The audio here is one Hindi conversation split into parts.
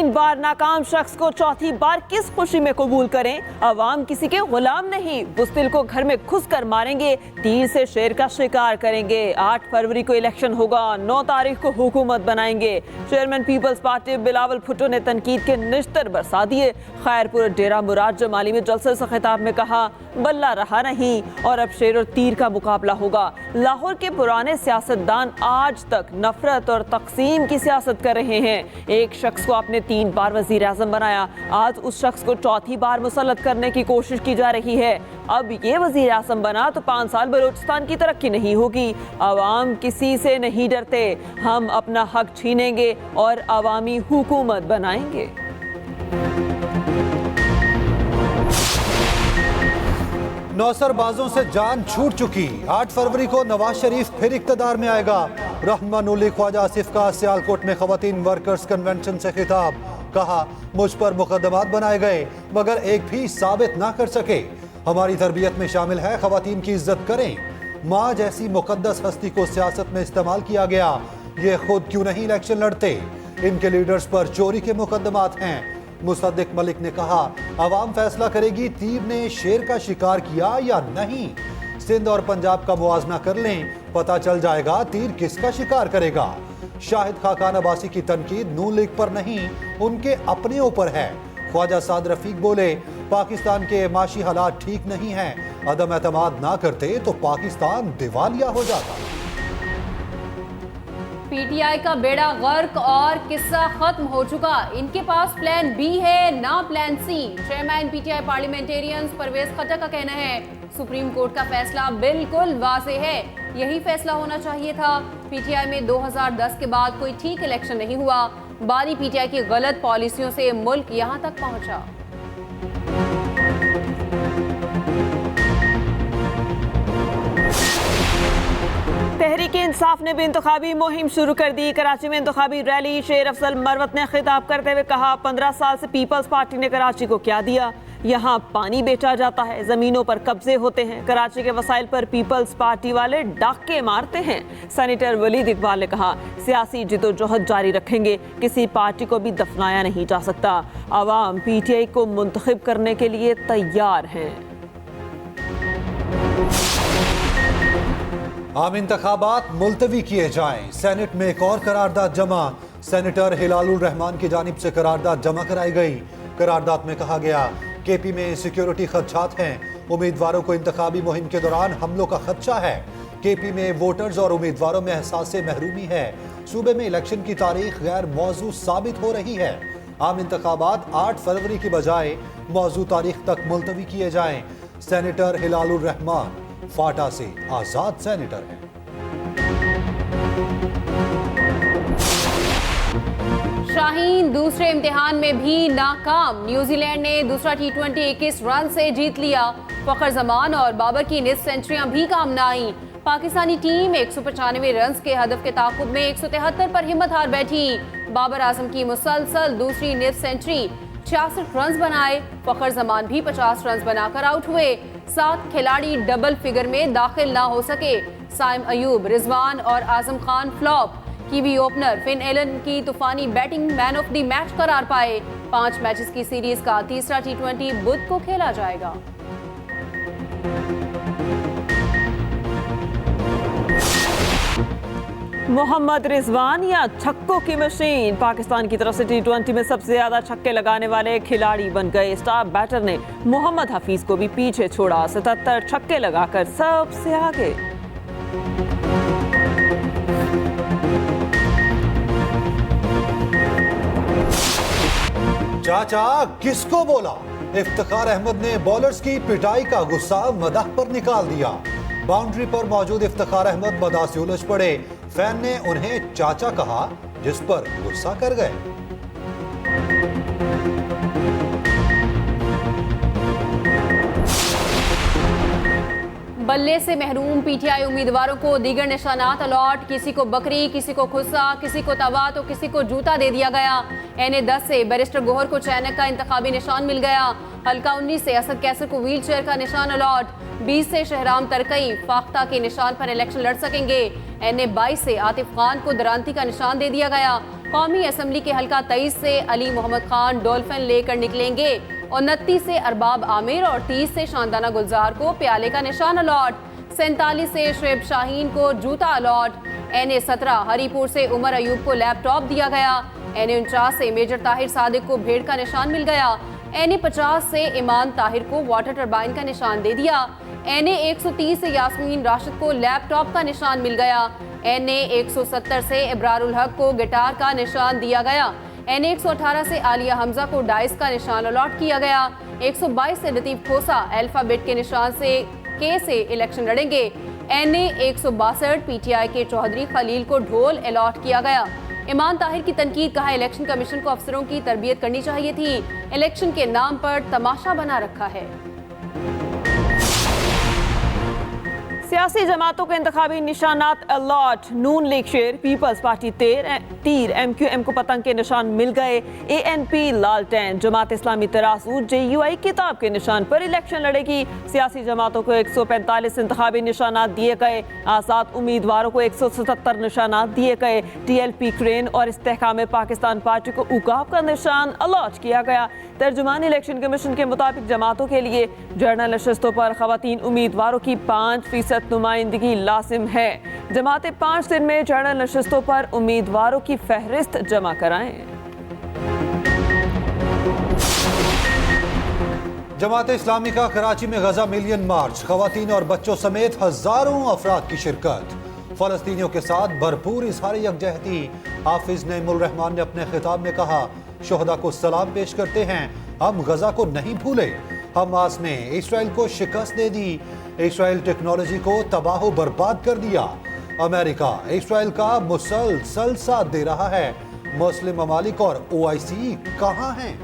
तीन बार नाकाम शख्स को चौथी बार किस खुशी में कबूल करें। अवाम किसी के गुलाम नहीं, बुस्तिल को घर में घुस कर मारेंगे, तीर से शेर का शिकार करेंगे। 8 फरवरी को इलेक्शन होगा, 9 तारीख को हुकूमत बनाएंगे। Chairman Peoples Party Bilawal Bhutto ने तनकीद के निश्तर बरसा दिए। खैरपुर डेरा मुराद जमाली में जलसे से खिताब में कहा, बल्ला रहा नहीं और अब शेर और तीर का मुकाबला होगा। लाहौर के पुराने सियासतदान आज तक नफरत और तकसीम की सियासत कर रहे हैं। एक शख्स को आपने 3 बार वजीर आजम बनाया, आज उस शख्स को चौथी बार मुसल्लत करने की कोशिश की जा रही है। अब ये वजीर आजम बना तो 5 साल बलूचिस्तान की तरक्की नहीं होगी। अवाम किसी से नहीं डरते, हम अपना हक छीनेंगे और अवामी हुकूमत बनाएंगे। नौसरबाजों से जान छूट चुकी। 8 फरवरी को नवाज शरीफ फिर इक्तदार में आएगा। रहमान उली ख्वाजा आसिफ का सियालकोट में खवातीन वर्कर्स कन्वेंशन से खिताब, कहा मुझ पर मुकदमात बनाए गए मगर एक भी साबित ना कर सके। हमारी तरबियत में शामिल है खवातीन की इज्जत करें। माँ जैसी मुकद्दस हस्ती को सियासत में इस्तेमाल किया गया, ये खुद क्यों नहीं इलेक्शन लड़ते। इनके लीडर्स पर चोरी के मुकदमात हैं। मुसद्दिक मलिक ने कहा, अवाम फैसला करेगी तीर ने शेर का शिकार किया या नहीं। सिंध और पंजाब का मुआजना कर लें, पता चल जाएगा तीर किसका शिकार करेगा। शाहिद खाकान अब्बासी की तनकीद नून लीग पर नहीं, उनके अपने ऊपर है। ख्वाजा साद रफीक बोले, पाकिस्तान के माशी हालात ठीक नहीं हैं, अदम एतमाद ना करते तो पाकिस्तान दिवालिया हो जाता। पीटीआई का बेड़ा गर्क और किस्सा खत्म हो चुका। इनके पास प्लान बी है, ना plan C. Chairman PTI parliamentarians Pervez Khattar का कहना है, सुप्रीम कोर्ट का फैसला बिल्कुल वाज़ेह है, यही फैसला होना चाहिए था। पीटीआई में 2010 के बाद कोई ठीक इलेक्शन नहीं हुआ। बानी पीटीआई की गलत पॉलिसियों से मुल्क यहां तक पहुंचा। तहरीके इंसाफ ने भी इंतखाबी मुहिम शुरू कर दी। कराची में इंतखाबी रैली, शेर अफजल मरवत ने खिताब करते हुए कहा, 15 साल से पीपल्स पार्टी ने कराची को क्या दिया। यहाँ पानी बेचा जाता है, जमीनों पर कब्जे होते हैं, कराची के वसाइल पर पीपल्स पार्टी वाले डाके मारते हैं। सेनेटर वलीद इकबाल ने कहा, सियासी जिदोजहद जारी रखेंगे, किसी पार्टी को भी दफनाया नहीं जा सकता। अवाम पीटीआई को मुंतखब करने के लिए तैयार हैं। आम इंतखाबात मुलतवी किए जाएं। सेनेट में एक और करारदाद जमा। सेनेटर हिलालुर रहमान की जानिब से करारदाद जमा कराई गई। करारदाद में कहा गया, केपी में सिक्योरिटी खदशात हैं, उम्मीदवारों को इंतखाबी मुहिम के दौरान हमलों का खदशा है। केपी में वोटर्स और उम्मीदवारों में एहसास महरूमी है। सूबे में इलेक्शन की तारीख गैर मौजू साबित हो रही है। आम इंतखाबात 8 फरवरी की बजाय मौजू तारीख तक मुलतवी किए जाएं। सेनेटर हिलालुर रहमान फाटा से आजाद सेनेटर हैं। शाहीन दूसरे इम्तिहान में भी नाकाम। न्यूजीलैंड ने दूसरा T20 21 रन से जीत लिया। फखर जमान और बाबर की निस्फ सेंचुरियां भी काम न आई। पाकिस्तानी टीम 195 रन के हदफ के ताकुब में 173 पर हिम्मत हार बैठी। बाबर आजम की मुसलसल दूसरी निस्फ सेंचुरी, 66 रन बनाए। फखर जमान भी 50 रन बनाकर आउट हुए। 7 खिलाड़ी डबल फिगर में दाखिल ना हो सके। साइम अयूब, रिजवान और Azam Khan flop. Kiwi opener Finn Allen की तूफानी batting man of the match करार पाए। 5 मैचेस की सीरीज का तीसरा T20 बुध को खेला जाएगा। मोहम्मद रिजवान या छक्कों की मशीन, पाकिस्तान की तरफ से T20 में सबसे ज्यादा छक्के लगाने वाले खिलाड़ी बन गए। स्टार बैटर ने मोहम्मद हफीज को भी पीछे छोड़ा, 77 छक्के लगाकर सबसे आगे। चाचा किसको बोला? इफ्तिखार अहमद ने बॉलर्स की पिटाई का गुस्सा मदाह पर निकाल दिया। बाउंड्री पर मौजूद इफ्तिखार अहमद मदाह से उलझ पड़े। फैन ने उन्हें चाचा कहा, जिस पर गुस्सा कर गए। बल्ले से महरूम पीटीआई उम्मीदवारों को दीगर निशानात अलॉट। किसी को बकरी, किसी को खुस्सा, किसी को तवा तो किसी को जूता दे दिया गया। NA-10 से बैरिस्टर गोहर को चैनक का इंतखाबी निशान मिल गया। हल्का 19 से असद कैसर को व्हील चेयर का निशान अलॉट। 20 से शहराम तरकई फाख्ता के निशान पर इलेक्शन लड़ सकेंगे। NA-22 से आतिफ खान को दरांती का निशान दे दिया गया। कौमी असम्बली के हल्का 23 से अली मोहम्मद खान डॉल्फिन लेकर निकलेंगे। 29 से अरबाब आमिर और 30 से शानदाना गुलजार को प्याले का निशान अलॉट। 47 से शुएब शाहीन को जूता अलॉट। NA 17 हरीपुर से उमर अयूब को लैपटॉप दिया गया। NA 49 से मेजर ताहिर सादिक को भेड़ का निशान मिल गया। NA 50 से ईमान ताहिर को वाटर टरबाइन का निशान दे दिया। NA 130 से यास्मीन राशिद को लैपटॉप का निशान मिल गया। NA 170 से इब्रारुल हक को गिटार का निशान दिया गया। NA 118 से आलिया हमजा को डाइस का निशान अलॉट किया गया। 122 से लतीफ खोसा अल्फाबेट के निशान से K से इलेक्शन लड़ेंगे। NA 162 PTI के चौधरी खलील को ढोल अलॉट किया गया। ईमान ताहिर की तनकीद, कहा इलेक्शन कमीशन को अफसरों की तरबियत करनी चाहिए थी, इलेक्शन के नाम पर तमाशा बना रखा है। सियासी जमातों के इंतखाबी निशानात अलॉट। नून लीग शेर, पीपल्स पार्टी तीर, MQM को पतंग के निशान मिल गए। ANP लालटेन, जमात इस्लामी तरासू, JUI किताब के निशान पर इलेक्शन लड़ेगी। सियासी जमातों को 145 इंतखाबी निशानात दिए गए। आज़ाद उम्मीदवारों को 177 निशानात दिए गए। TLP क्रेन और इस्तेहकाम पाकिस्तान पार्टी को उकाब का निशान अलॉट किया गया। तर्जुमान इलेक्शन कमीशन के मुताबिक जमातों के लिए जर्नल नशस्तों पर खवातीन उम्मीदवारों की 5% नुमाइंदगी लाजिम है। जमातें 5 दिन में जर्नल नशस्तों पर उम्मीदवारों की फहरिस्त जमा कराएं। जमात इस्लामी का कराची में गजा मिलियन मार्च, खवातीन और बच्चों समेत हजारों अफराद की शिरकत। फलस्तीनियों के साथ भरपूर इजहार यकजहती। हाफिज नईमुल रहमान ने अपने खिताब में कहा, शोहदा को सलाम पेश करते हैं, हम गजा को नहीं भूले। हमास ने इसराइल को शिकस्त दे दी। इसराइल टेक्नोलॉजी को तबाह बर्बाद कर दिया। अमेरिका इसराइल का मुसलसल साथ दे रहा है। मुस्लिम ममालिक और OIC कहां हैं?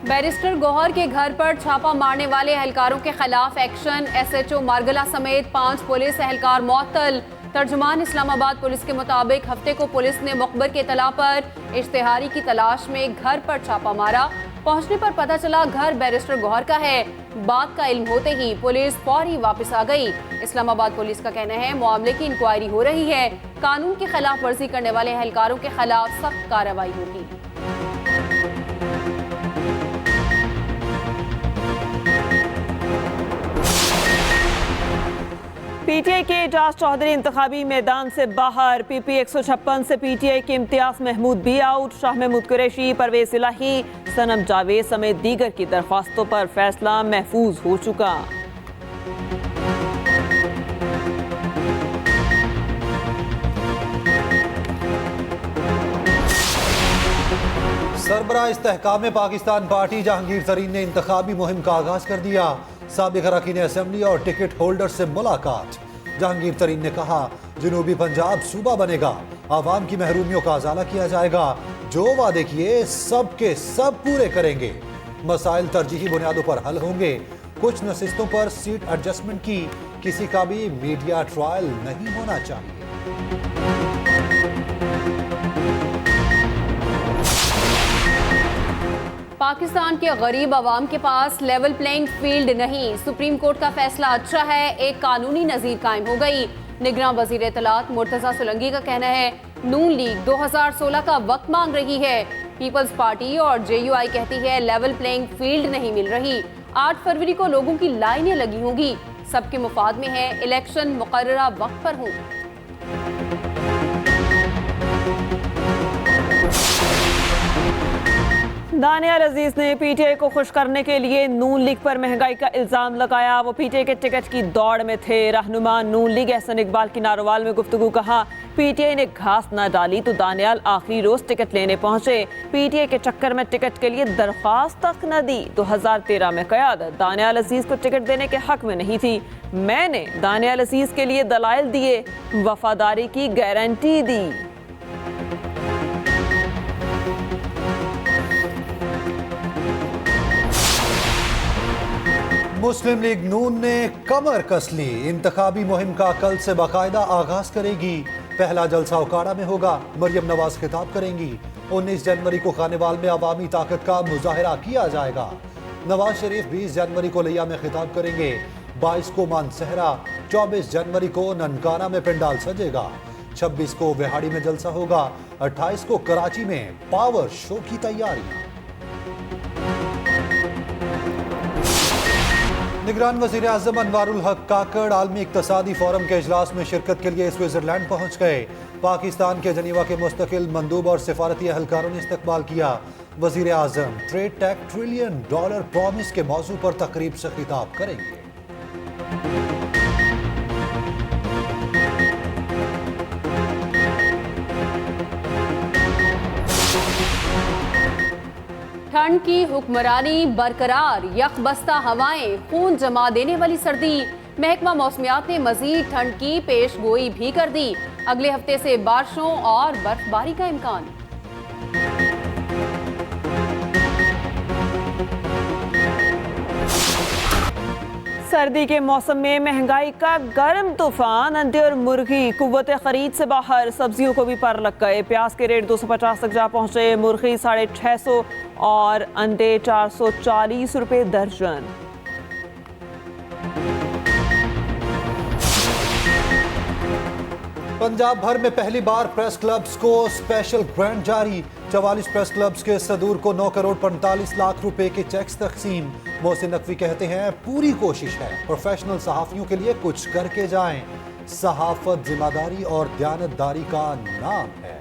बैरिस्टर गौहर के घर पर छापा मारने वाले एहलकारों के खिलाफ एक्शन। SHO मारगला समेत 5 पुलिस एहलकार मुअत्तल। तर्जुमान इस्लामाबाद पुलिस के मुताबिक हफ्ते को पुलिस ने मुखबर के इत्तला पर इश्तिहारी की तलाश में घर पर छापा मारा। पहुंचने पर पता चला घर बैरिस्टर गौहर का है। बात का इल्म होते ही पुलिस फौरी वापस आ गई। इस्लामाबाद पुलिस का कहना है मामले की इंक्वायरी हो रही है। कानून की खिलाफ वर्जी करने वाले एहलकारों के खिलाफ सख्त कार्रवाई होगी। PTI के एजाज चौधरी इंतखाबी मैदान से बाहर। PP 156 से PTI के इम्तियाज महमूद भी आउट। शाह महमूद कुरैशी, परवेज इलाही, सनम जावेद समेत दीगर की दरख्वास्तों पर फैसला महफूज हो चुका। सरबराह इस्तेहकाम पाकिस्तान पार्टी जहांगीर तरीन ने इंतखाबी मुहिम का आगाज कर दिया। साबिक अरकान असेंबली और टिकट होल्डर से मुलाकात। जहांगीर तरीन ने कहा, जनूबी पंजाब सूबा बनेगा, आवाम की महरूमियों का अजाला किया जाएगा, जो वादे किए सब के सब पूरे करेंगे। मसाइल तरजीही बुनियादों पर हल होंगे। कुछ नशिस्तों पर सीट एडजस्टमेंट की किसी का भी मीडिया ट्रायल नहीं होना चाहिए। पाकिस्तान के गरीब आवाम के पास लेवल प्लेइंग फील्ड नहीं। सुप्रीम कोर्ट का फैसला अच्छा है, एक कानूनी नज़ीर कायम हो गई। निगरान वजीर इत्तलात मुर्तज़ा सोलंकी का कहना है, नून लीग 2016 का वक्त मांग रही है। पीपल्स पार्टी और JUI कहती है लेवल प्लेइंग फील्ड नहीं मिल रही। 8 फरवरी को लोगों की लाइनें लगी होंगी। सबके मुफाद में है इलेक्शन मुकर्ररा वक्त पर हों। दानियाल अजीज ने PTI को खुश करने के लिए नून लीग पर महंगाई का इल्जाम लगाया। वो PTI के टिकट की दौड़ में थे। रहनुमा नून लीग एहसन इकबाल की नारोवाल में गुफ्तगू, कहा PTI ने घास ना डाली तो दानियाल आखिरी रोज टिकट लेने पहुंचे। PTI के चक्कर में टिकट के लिए दरख्वास्त तक न दी। 2013 में क़यादत दानियाल अजीज को टिकट देने के हक में नहीं थी। मैंने दानियाल अजीज के लिए दलाइल दिए, वफादारी की गारंटी दी। मुस्लिम लीग नून ने कमर कस ली। इंतखाबी मुहिम का कल से बाकायदा आगाज करेगी। पहला जलसा उकाड़ा में होगा। मरियम नवाज खिताब करेंगी। 19 जनवरी को खानेवाल में अवामी ताकत का मुजाहरा किया जाएगा। नवाज शरीफ 20 जनवरी को लिया में खिताब करेंगे। 22 को मानसहरा, 24 जनवरी को ननकाना में पंडाल सजेगा, 26 को विहाड़ी में जलसा होगा, 28 को कराची में पावर शो की तैयारी। निगरान वज़ीर आज़म अनवारुल हक काकड़ आलमी इक्तसादी फोरम के इजलास में शिरकत के लिए स्विट्जरलैंड पहुंच गए। पाकिस्तान के जनीवा के मुस्तकिल मंदूब और सिफारती अहलकारों ने इस्तकबाल किया। वज़ीर आज़म ट्रेड टैक $1 ट्रिलियन प्रॉमिस के मौजू पर तकरीब से खिताब करेंगे। ठंड की हुक्मरानी बरकरार, यकबस्ता हवाएं, खून जमा देने वाली सर्दी। महकमा मौसमियात ने मजीद ठंड की पेश गोई भी कर दी। अगले हफ्ते से बारिशों और बर्फबारी का इम्कान। सर्दी के मौसम में महंगाई का गर्म तूफान, अंडे और मुर्गी कुव्वत खरीद से बाहर। सब्जियों को भी पर लग गए। प्याज के रेट 250 तक जा पहुंचे, मुर्गी 650 और अंडे 440 रुपए दर्जन। पंजाब भर में पहली बार प्रेस क्लब्स को स्पेशल ग्रांट जारी। 44 प्रेस क्लब्स के सदूर को 9 करोड़ 45 लाख रुपए के चेक्स तकसीम। मोहसिन नकवी कहते हैं पूरी कोशिश है प्रोफेशनल सहाफियों के लिए कुछ करके जाएं। सहाफत जिम्मेदारी और दयानतदारी का नाम है।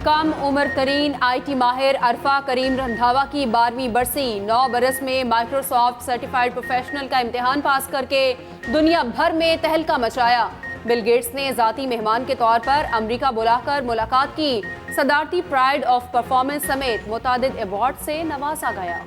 कम उम्र तरीन IT माहिर अरफा करीम रंधावा की 12वीं बरसी। 9 बरस में माइक्रोसॉफ्ट सर्टिफाइड प्रोफेशनल का इम्तिहान पास करके दुनिया भर में तहलका मचाया। बिल गेट्स ने जाती मेहमान के तौर पर अमेरिका बुलाकर मुलाकात की। सदारती प्राइड ऑफ परफॉर्मेंस समेत मुतादिद अवार्ड से नवाजा गया।